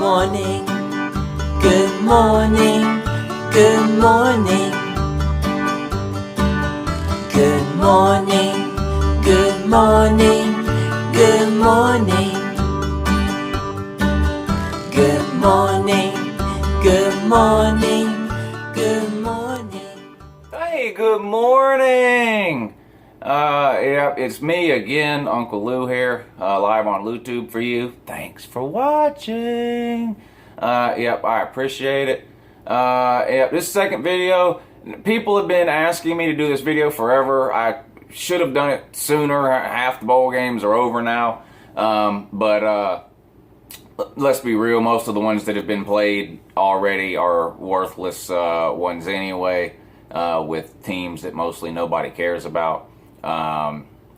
morning, good morning, good morning. Good morning, good morning, good morning. Good morning, good morning, good morning. Hey, good morning! Yeah, it's me again, Uncle Lou here, live on YouTube for you. Thanks for watching. Yep, I appreciate it. Yep, this second video, people have been asking me to do this video forever. I should have done it sooner. Half the bowl games are over now. But let's be real, most of the ones that have been played already are worthless ones anyway, with teams that mostly nobody cares about.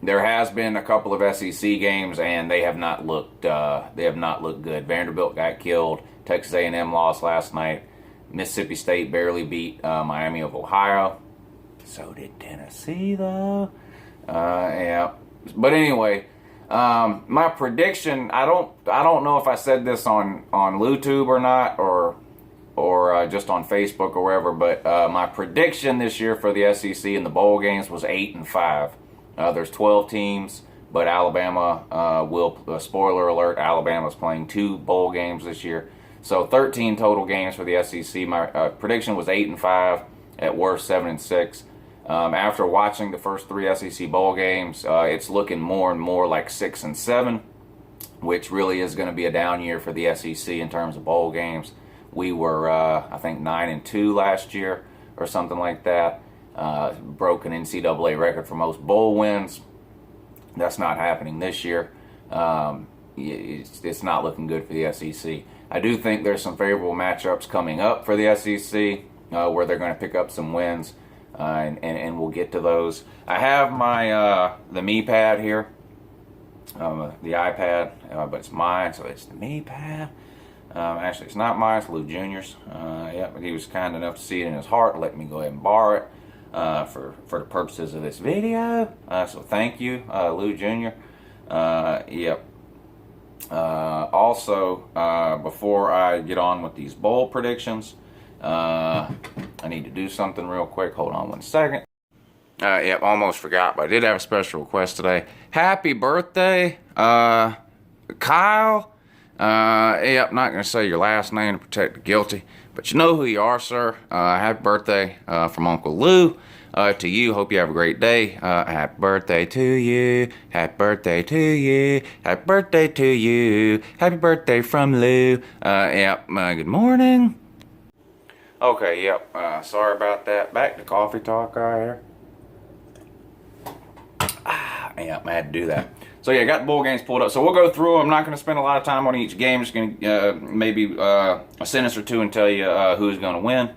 There has been a couple of SEC games, and they have not looked good. Vanderbilt got killed. Texas A&M lost last night. Mississippi State barely beat Miami of Ohio. So did Tennessee, though. Yeah. But anyway, my prediction, I don't know if I said this on YouTube or not, or just on Facebook or wherever, but my prediction this year for the SEC in the bowl games was 8-5. There's 12 teams, but Alabama will, spoiler alert, Alabama's playing 2 bowl games this year. So 13 total games for the SEC. My prediction was 8-5, at worst 7-6. After watching the first 3 SEC bowl games, it's looking more and more like 6-7, which really is going to be a down year for the SEC in terms of bowl games. We were, I think, 9-2 last year or something like that. Broke an NCAA record for most bowl wins. That's not happening this year. It's not looking good for the SEC. I do think there's some favorable matchups coming up for the SEC where they're going to pick up some wins, and we'll get to those. I have my the me pad here, the iPad, but it's mine, so it's the me pad. Actually, it's not mine, it's Lou Jr.'s. Yeah, but he was kind enough to see it in his heart, let me go ahead and borrow it for the purposes of this video. So thank you, Lou Jr. Yep. Also, before I get on with these bowl predictions, I need to do something real quick. Hold on one second. Yep, almost forgot, but I did have a special request today. Happy birthday, Kyle. Yep, not going to say your last name to protect the guilty, but you know who you are, sir. Happy birthday from Uncle Lou to you. Hope you have a great day. Happy birthday to you. Happy birthday to you. Happy birthday to you. Happy birthday from Lou. Yep, good morning. Okay, yep, sorry about that. Back to coffee talk right here. Yep, I had to do that. So yeah, got the bowl games pulled up. So we'll go through them. I'm not going to spend a lot of time on each game. Just going to maybe a sentence or two and tell you who's going to win.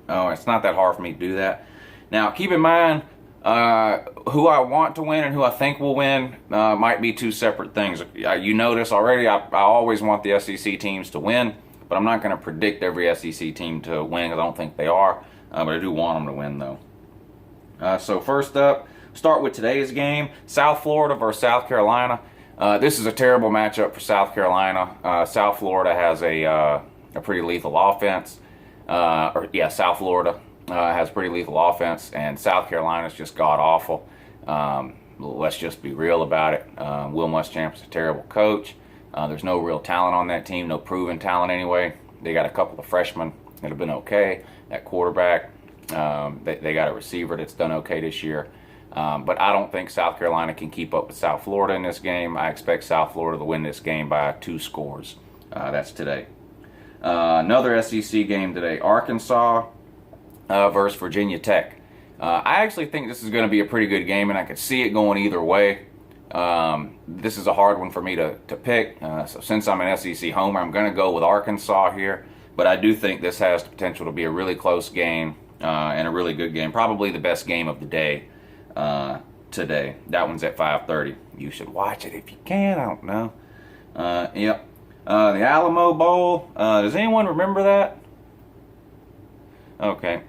Oh, it's not that hard for me to do that. Now, keep in mind, who I want to win and who I think will win might be 2 separate things. You know this already. I always want the SEC teams to win, but I'm not going to predict every SEC team to win because I don't think they are. But I do want them to win, though. So first up, start with today's game, South Florida versus South Carolina. This is a terrible matchup for South Carolina. South Florida has a pretty lethal offense. South Florida has pretty lethal offense, and South Carolina's just god-awful. Let's just be real about it. Will Muschamp's a terrible coach. There's no real talent on that team, no proven talent anyway. They got a couple of freshmen that have been okay at quarterback. They got a receiver that's done okay this year. But I don't think South Carolina can keep up with South Florida in this game. I expect South Florida to win this game by 2 scores. That's today. Another SEC game today, Arkansas versus Virginia Tech. I actually think this is going to be a pretty good game, and I could see it going either way. This is a hard one for me to pick. So since I'm an SEC homer, I'm going to go with Arkansas here. But I do think this has the potential to be a really close game and a really good game. Probably the best game of the day today. That one's at 5:30. You should watch it if you can. I don't know. Yep. The Alamo Bowl. Does anyone remember that? Okay.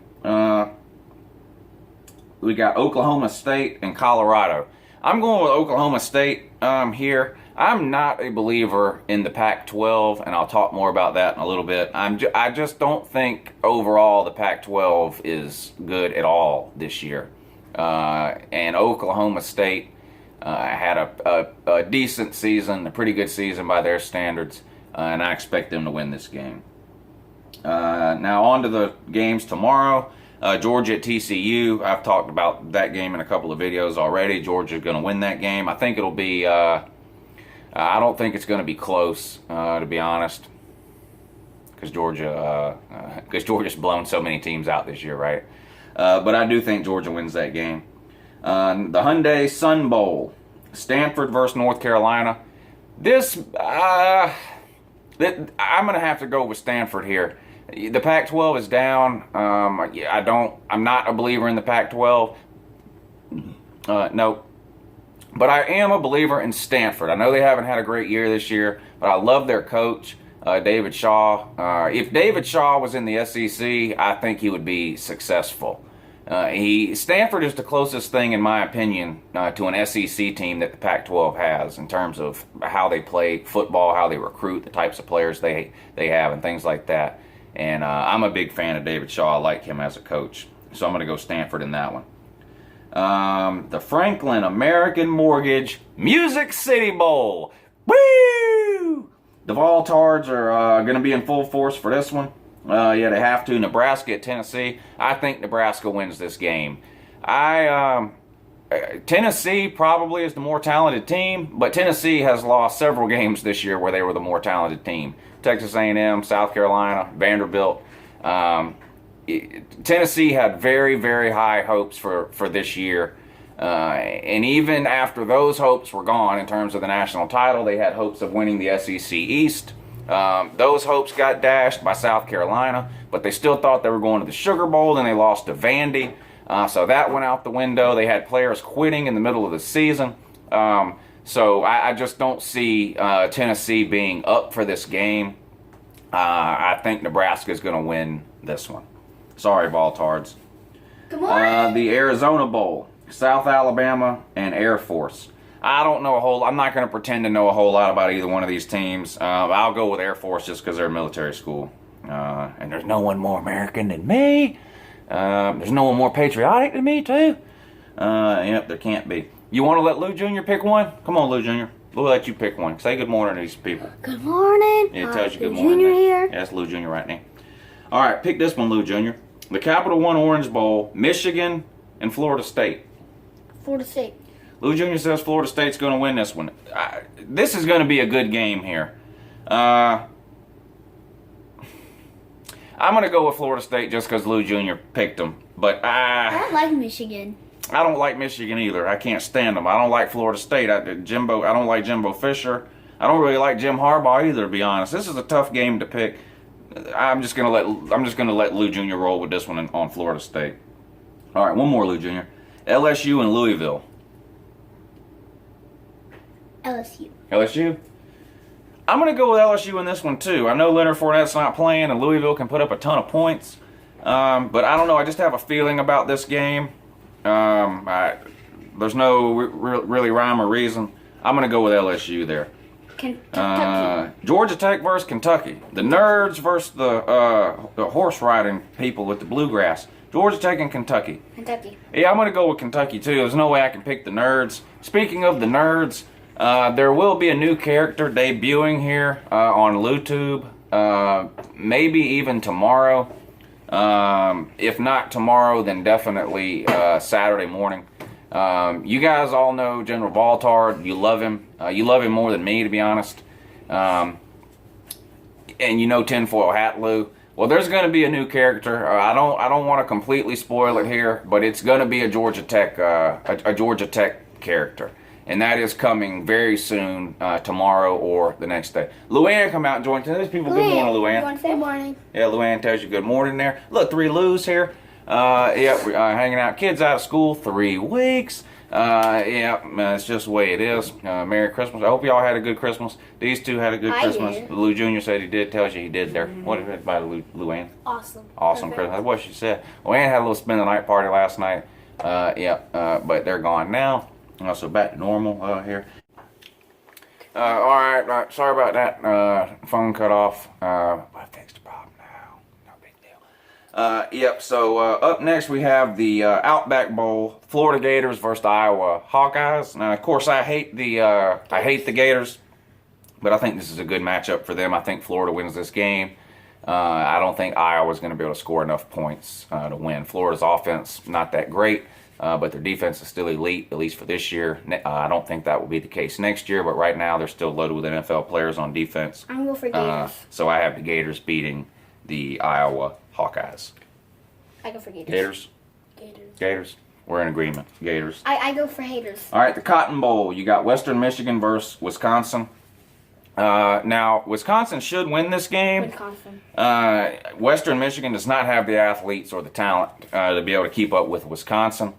We got Oklahoma State and Colorado. I'm going with Oklahoma State here. I'm not a believer in the Pac-12, and I'll talk more about that in a little bit. I just don't think overall the Pac-12 is good at all this year. And Oklahoma State had a decent season, a pretty good season by their standards, and I expect them to win this game. Now on to the games tomorrow. Georgia at TCU. I've talked about that game in a couple of videos already. Georgia's going to win that game. I think it'll be... I don't think it's going to be close, to be honest, because Georgia's blown so many teams out this year, right? But I do think Georgia wins that game. The Hyundai Sun Bowl, Stanford versus North Carolina. This, I'm going to have to go with Stanford here. The Pac-12 is down. I'm not a believer in the Pac-12. No. But I am a believer in Stanford. I know they haven't had a great year this year, but I love their coach, David Shaw. If David Shaw was in the SEC, I think he would be successful. Stanford is the closest thing, in my opinion, to an SEC team that the Pac-12 has in terms of how they play football, how they recruit, the types of players they have, and things like that. And I'm a big fan of David Shaw. I like him as a coach. So I'm going to go Stanford in that one. The Franklin American Mortgage Music City Bowl. Woo! The Voltards are going to be in full force for this one. Yeah, they have to. Nebraska at Tennessee. I think Nebraska wins this game. Tennessee probably is the more talented team, but Tennessee has lost several games this year where they were the more talented team. Texas A&M, South Carolina, Vanderbilt. Tennessee had very, very high hopes for this year. And even after those hopes were gone in terms of the national title, they had hopes of winning the SEC East. Those hopes got dashed by South Carolina, but they still thought they were going to the Sugar Bowl, and they lost to Vandy. So that went out the window. They had players quitting in the middle of the season. So I just don't see Tennessee being up for this game. I think Nebraska is going to win this one. Sorry, Voltards. Good morning. The Arizona Bowl, South Alabama and Air Force. I don't know I'm not going to pretend to know a whole lot about either one of these teams. I'll go with Air Force just because they're a military school. And there's no one more American than me. There's no one more patriotic than me, too. Yep, there can't be. You want to let Lou Jr. pick one? Come on, Lou Jr. We'll let you pick one. Say good morning to these people. Good morning. Yeah, it tells you good Lou morning. Jr. here. Yeah, that's Lou Jr. right now. All right, pick this one, Lou Jr. The Capital One Orange Bowl, Michigan and Florida State. Florida State. Lou Jr. says Florida State's going to win this one. This is going to be a good game here. I'm going to go with Florida State just because Lou Jr. picked them. But I don't like Michigan. I don't like Michigan either. I can't stand them. I don't like Florida State. I don't like Jimbo Fisher. I don't really like Jim Harbaugh either, to be honest. This is a tough game to pick. I'm just gonna let Lou Jr. roll with this one on Florida State. All right, one more, Lou Jr. LSU and Louisville. LSU. LSU? I'm going to go with LSU in this one, too. I know Leonard Fournette's not playing, and Louisville can put up a ton of points. But I don't know. I just have a feeling about this game. There's no really rhyme or reason. I'm going to go with LSU there. Kentucky. Georgia Tech versus Kentucky. The nerds versus the horse riding people with the bluegrass. Georgia Tech and Kentucky. Kentucky. Yeah, I'm going to go with Kentucky, too. There's no way I can pick the nerds. Speaking of the nerds, there will be a new character debuting here on LouTube. Maybe even tomorrow. If not tomorrow, then definitely Saturday morning. You guys all know General Voltard. You love him. You love him more than me, to be honest. And you know Tinfoil Hat Lou. Well, there's going to be a new character. I don't want to completely spoil it here, but it's going to be a Georgia Tech character, and that is coming very soon, tomorrow or the next day. Luann, come out and join. Tell these people good morning, Luann. Good morning. Yeah, Luann tells you good morning there. Look, 3 Lou's here. Yeah, we're hanging out. Kids out of school 3 weeks. Yeah, it's just the way it is. Merry Christmas. I hope y'all had a good Christmas. These two had a good Christmas. Did. Lou Jr. said he did. Tells you he did there. What did it by Luann? Awesome. Awesome Christmas. That's what she said. Luann had a little spend the night party last night. Yeah, but they're gone now. So back to normal here. All right. Sorry about that. Phone cut off. I fixed the problem now. No big deal. Yep. So up next we have the Outback Bowl, Florida Gators versus the Iowa Hawkeyes. Now, of course, I hate the Gators, but I think this is a good matchup for them. I think Florida wins this game. I don't think Iowa's going to be able to score enough points to win. Florida's offense not that great. But their defense is still elite, at least for this year. I don't think that will be the case next year, but right now they're still loaded with NFL players on defense. I'm going for Gators. So I have the Gators beating the Iowa Hawkeyes. I go for Gators. Gators? Gators. We're in agreement. Gators. I go for haters. All right, the Cotton Bowl. You got Western Michigan versus Wisconsin. Now, Wisconsin should win this game. Wisconsin. Western Michigan does not have the athletes or the talent to be able to keep up with Wisconsin.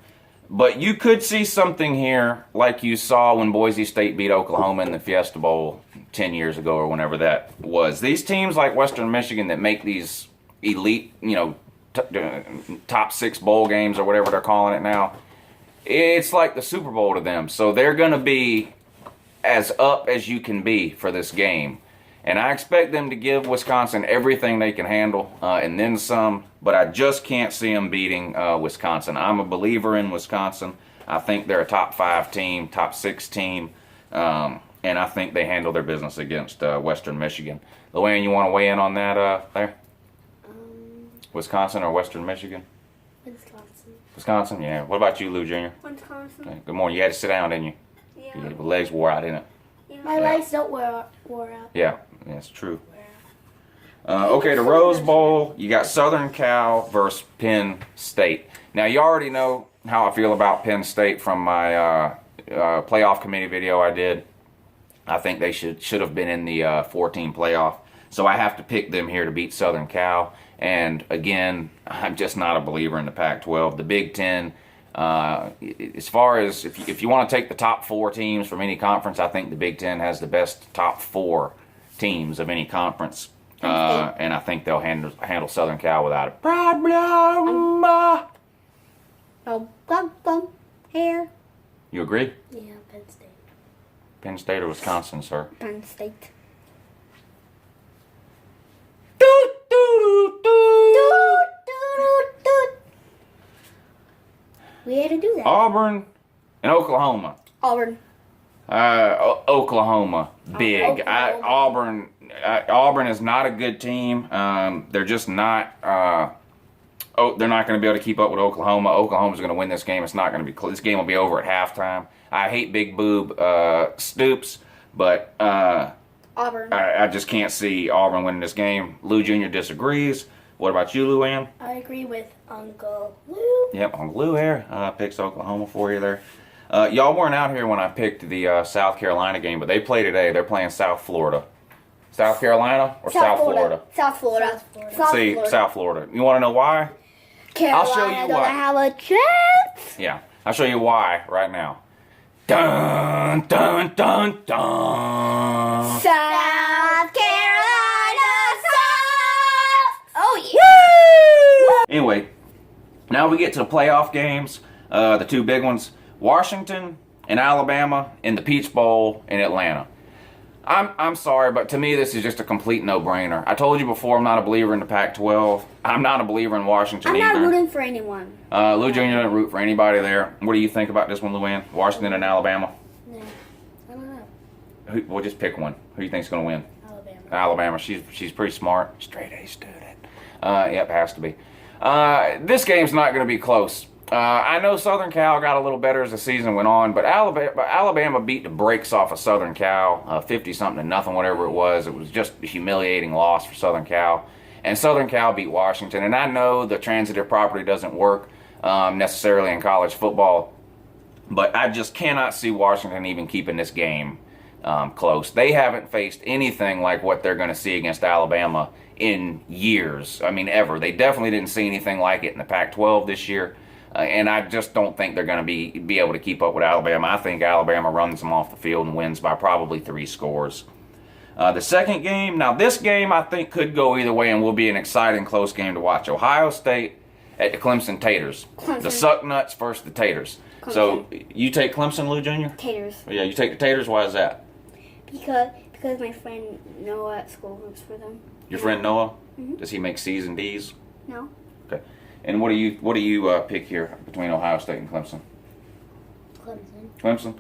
But you could see something here like you saw when Boise State beat Oklahoma in the Fiesta Bowl 10 years ago or whenever that was. These teams like Western Michigan that make these elite, top 6 bowl games or whatever they're calling it now, it's like the Super Bowl to them. So they're going to be as up as you can be for this game. And I expect them to give Wisconsin everything they can handle and then some, but I just can't see them beating Wisconsin. I'm a believer in Wisconsin. I think they're a top 5 team, top 6 team, and I think they handle their business against Western Michigan. Luann, you want to weigh in on that there? Wisconsin or Western Michigan? Wisconsin. Wisconsin, yeah. What about you, Lou Jr.? Wisconsin. Okay. Good morning. You had to sit down, didn't you? Yeah. Your legs wore out, didn't it? My legs don't wear out. Yeah, that's true. Okay, the Rose Bowl, you got Southern Cal versus Penn State. Now, you already know how I feel about Penn State from my playoff committee video I did. I think they should have been in the 4-team playoff. So I have to pick them here to beat Southern Cal. And again, I'm just not a believer in the Pac-12. The Big Ten, as far as if you want to take the top 4 teams from any conference, I think the Big Ten has the best top 4 teams of any conference. And I think they'll handle Southern Cal without a problem. Oh, hair. You agree? Yeah, Penn State. Penn State or Wisconsin, sir? Penn State. We had to do that. Auburn and Oklahoma. Auburn. Oklahoma, big. Oklahoma. Auburn is not a good team. They're just not. They're not going to be able to keep up with Oklahoma. Oklahoma's going to win this game. It's not going to be close. This game will be over at halftime. I hate Big Boob Stoops, but Auburn. I just can't see Auburn winning this game. Lou Jr. disagrees. What about you, Luann? I agree with Uncle Lou. Yep, Uncle Lou here picks Oklahoma for you there. Y'all weren't out here when I picked the South Carolina game, but they play today. They're playing South Florida. South Carolina or South Florida? South Florida. South Florida. You want to know why? Carolina I'll show you doesn't why. have a chance. Yeah, I'll show you why right now. Dun, dun, dun, dun. South Carolina sucks. Oh, yeah. Anyway, now we get to the playoff games, the 2 big ones. Washington and Alabama in the Peach Bowl in Atlanta. I'm sorry, but to me this is just a complete no-brainer. I told you before I'm not a believer in the Pac-12. I'm not a believer in Washington either. I'm not rooting for anyone. Lou Jr. didn't root for anybody there. What do you think about this one, Luann? Washington and Alabama? No, I don't know. We'll just pick one. Who do you think's going to win? Alabama. Alabama. She's pretty smart. Straight A student. Yep, has to be. This game's not going to be close. I know Southern Cal got a little better as the season went on, but Alabama beat the brakes off of Southern Cal, 50-something to nothing, whatever it was. It was just a humiliating loss for Southern Cal. And Southern Cal beat Washington. And I know the transitive property doesn't work necessarily in college football, but I just cannot see Washington even keeping this game close. They haven't faced anything like what they're going to see against Alabama in years. I mean, ever. They definitely didn't see anything like it in the Pac-12 this year. And I just don't think they're going to be able to keep up with Alabama. I think Alabama runs them off the field and wins by probably 3 scores. The second game, now this game I think could go either way and will be an exciting close game to watch. Ohio State at the Clemson Taters. Clemson. The Suck Nuts versus the Taters. Clemson. So you take Clemson, Lou Jr.? Taters. Yeah, you take the Taters. Why is that? Because my friend Noah at school roots for them. Your friend Noah? Mhm. Does he make C's and D's? No. Okay. And what do you pick here between Ohio State and Clemson? Clemson.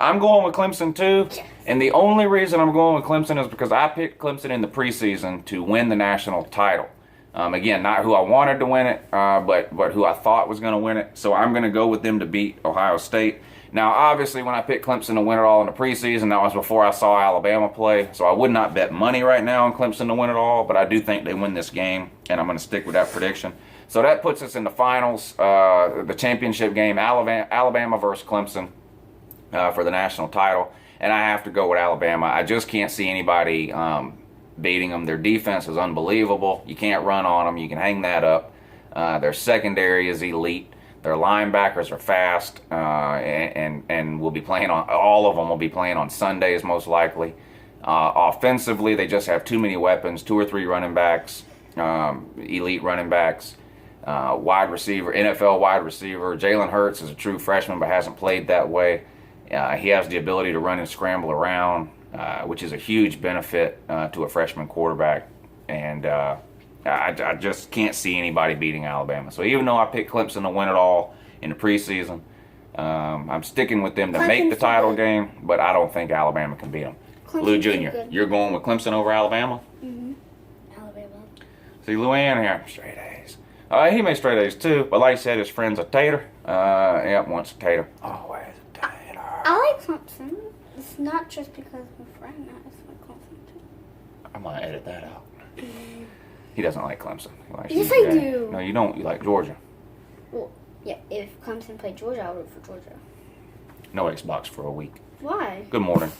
I'm going with Clemson too. Yes. And the only reason I'm going with Clemson is because I picked Clemson in the preseason to win the national title. Again, not who I wanted to win it, but who I thought was going to win it. So I'm going to go with them to beat Ohio State. Now, obviously, when I picked Clemson to win it all in the preseason, that was before I saw Alabama play. So I would not bet money right now on Clemson to win it all, but I do think they win this game, and I'm going to stick with that prediction. So that puts us in the finals, the championship game, Alabama versus Clemson for the national title. And I have to go with Alabama. I just can't see anybody beating them. Their defense is unbelievable. You can't run on them. You can hang that up. Their secondary is elite. Their linebackers are fast, and will be playing on, all of them will be playing on Sundays most likely. Offensively, they just have too many weapons, 2 or 3 running backs, elite running backs, wide receiver, NFL wide receiver. Jalen Hurts is a true freshman but hasn't played that way. He has the ability to run and scramble around, which is a huge benefit to a freshman quarterback. And I just can't see anybody beating Alabama. So even though I picked Clemson to win it all in the preseason, I'm sticking with them to make the title game, but I don't think Alabama can beat them. Lou Jr., you're going with Clemson over Alabama? Mm-hmm. Alabama. See, Luann here, straight A's. He made straight A's too, but like I said, his friend's a tater. Yep, wants a tater. Always a tater. I like Clemson. It's not just because of my friend. It's like Clemson too. I'm going to edit that out. He doesn't like Clemson. He likes Yes, UGA. I do. No, you don't. You like Georgia. Well, yeah, if Clemson played Georgia, I would root for Georgia. No Xbox for a week. Why? Good morning.